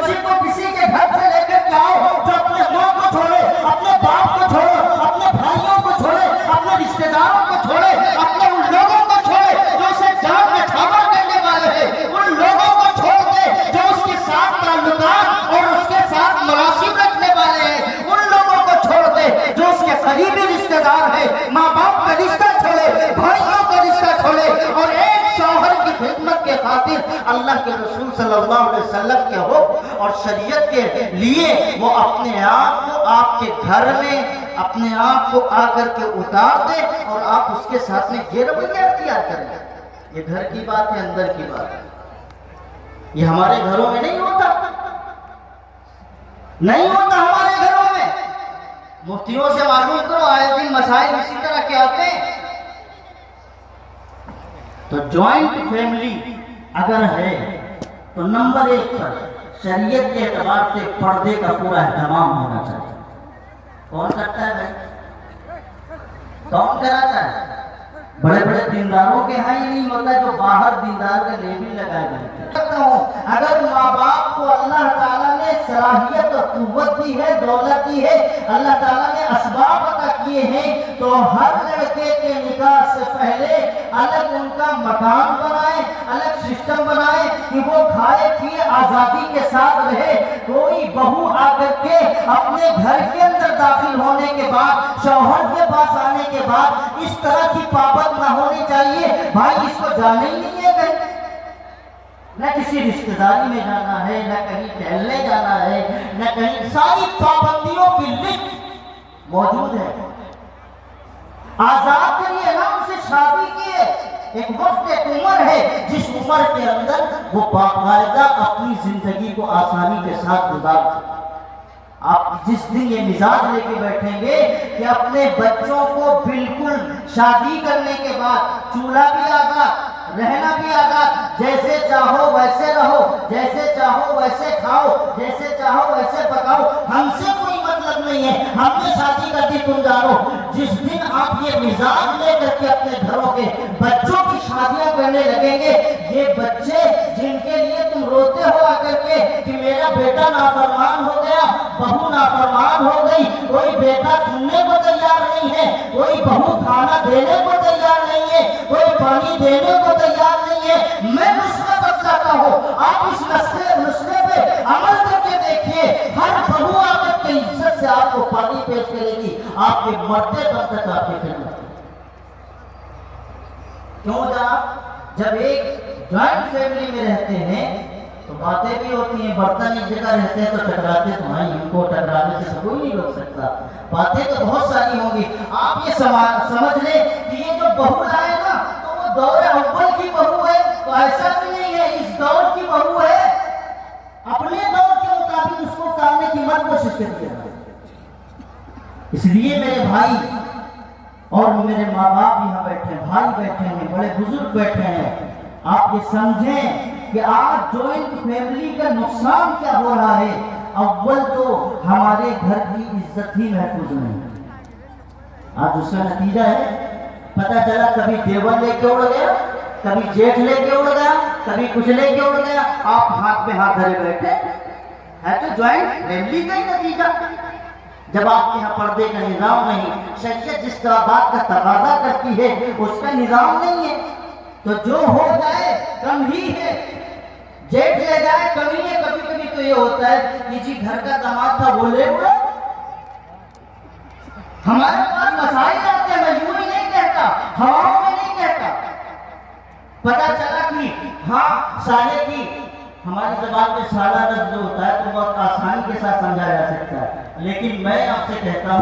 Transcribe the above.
بچے کو کسی کے گھر سے لے کر کے آؤ جو اپنے ماں کو چھوڑے، اپنے باپ کو چھوڑے، اپنے بھائیوں کو چھوڑے، اپنے رشتہ داروں کو چھوڑے، اپنے ان لوگوں کو چھوڑے جو اسے جان میں چھاوا کرنے والے ہیں، ان لوگوں کو چھوڑ دے جو اس کے ساتھ تعلقات اور اس کے ساتھ مناسب رکھنے والے ہیں، ان لوگوں کو چھوڑ دے جو اس کے قریبی رشتہ دار ہیں، ماں باپ کا رشتہ چھوڑے، بھائیوں کا رشتہ چھوڑے، اور ایک شوہر کی خدمت کے خاطر اللہ کے رسول صلی اللہ علیہ وسلم کے حکم اور شریعت کے لیے وہ اپنے آپ کو آپ کے گھر میں اپنے آپ کو آ کر کے اتار دے اور آپ اس کے ساتھ میں یہ رویہ اختیار کریں. یہ گھر کی بات ہے، اندر کی بات ہے. یہ ہمارے گھروں میں نہیں ہوتا، نہیں ہوتا ہمارے گھروں میں. مفتیوں سے معلوم کرو، آئے دن مسائل اسی طرح کے آتے ہیں. تو جوائنٹ فیملی اگر ہے تو نمبر 1 پر شریعت کے اعتبار سے پردے کا پورا اہتمام ہونا چاہیے. کون کرتا ہے بھائی؟ کون کراتا ہے؟ بڑے بڑے دینداروں کے ہاں ہی نہیں ہوتا جو باہر دیندار کا لیبل لگائے جاتے ہیں. اگر ماں باپ کو اللہ تعالیٰ نے صلاحیت اور قوت دی ہے، دولت دی ہے، اللہ تعالیٰ نے اسباب عطا کیے ہیں، تو ہر لڑکے کے نکاح سے پہلے الگ ان کا مکان بنائے، الگ سسٹم بنائے کہ وہ کھائے پیے آزادی کے ساتھ رہے. کوئی بہو آ کر کے اپنے گھر کے اندر داخل ہونے کے بعد، شوہر کے پاس آنے کے بعد اس طرح کی پابند نہ ہونی چاہیے. بھائی اس کو جانا ہی نہیں ہے کہیں، نہ کسی رشتہ داری میں جانا ہے، نہ کہیں ٹہلنے جانا ہے، نہ کہیں. ساری پابندیوں کی لسٹ موجود ہے. آزاد کریے نا ان سے، شادی کیے. ایک وقت، ایک عمر ہے جس عمر کے اندر وہ باقاعدہ اپنی زندگی کو آسانی کے ساتھ گزار سکتے. آپ جس دن یہ مزاج لے کے بیٹھیں گے کہ اپنے بچوں کو بالکل شادی کرنے کے بعد چولہا بھی آزاد، رہنا بھی آزاد، جیسے چاہو ویسے رہو، جیسے چاہو ویسے کھاؤ، جیسے چاہو ویسے پکاؤ، ہم سے کوئی مطلب نہیں ہے، ہم نے شادی کر دی تم جانو. جس دن آپ یہ مزاج لے کر کے اپنے گھروں کے بچوں کی شادیاں کرنے لگیں گے، یہ بچے جن کے لیے تم روتے ہو آ کر کے کہ میرا بیٹا نافرمان ہو گیا، بہو نافرمان ہو گئی، کوئی بیٹا سننے کو تیار نہیں ہے، کوئی بہو کھانا دینے کو تیار نہیں ہے، کوئی پانی دینے کو تیار نہیں ہے. میں نسخہ بتاتا ہوں، آپ اس نسخے پہ عمل کر کے دیکھیے. ہر بہو آ کر کے عزت سے آپ کو پانی پیش کرے گی، آپ کے مرتے دم تک آپ کی خدمت. کیوں جب ایک جوائنٹ فیملی میں رہتے ہیں تو باتیں بھی ہوتی ہیں، برتن ایک جگہ رہتے ہیں تو ٹکراتے تو ہیں، ان کو ٹکرانے سے کوئی نہیں روک سکتا. باتیں تو بہت ساری ہوں گی. آپ یہ سمجھ لیں کہ یہ جو بہو لائے نا تو وہ دور اول کی بہو ہے، تو ایسا بھی نہیں ہے، اس دور کی بہو ہے. اپنے دور کے مطابق اس کو اتارنے کی مت کوشش کریے. اس لیے میرے بھائی اور میرے ماں باپ یہاں بیٹھے ہیں، بھائی بیٹھے ہیں، بڑے بزرگ بیٹھے ہیں، آپ یہ سمجھیں کہ آج جوائنٹ فیملی کا نقصان کیا ہو رہا ہے. اول تو ہمارے گھر کی عزت ہی محفوظ نہیں. آج اس کا نتیجہ ہے، پتہ چلا کبھی دیور لے کے اڑ گیا، کبھی جیٹھ لے کے اڑ گیا، کبھی کچھ لے کے اڑ گیا، آپ ہاتھ پہ ہاتھ دھرے بیٹھے. ہے تو جوائنٹ فیملی کا ہی نتیجہ. جب آپ کے یہاں پردے کا نظام نہیں، شریعت جس طرح بات کا تقاضا کرتی ہے اس کا نظام نہیں ہے، تو جو ہو جائے کم ہی ہے. جیٹ لے جائے کم ہی ہے. کبھی کبھی تو یہ ہوتا ہے کہ جی گھر کا داماد تھا وہ لے اڑا. ہمارے پاس مسائل آتے ہیں، مجبوری نہیں کہتا، ہواؤں میں نہیں کہتا. پتہ چلا کہ ہاں سالے کی ہماری زبان میں سالہ لفظ جو ہوتا ہے تو بہت آسانی کے ساتھ سمجھا جا سکتا ہے، لیکن میں آپ سے کہتا ہوں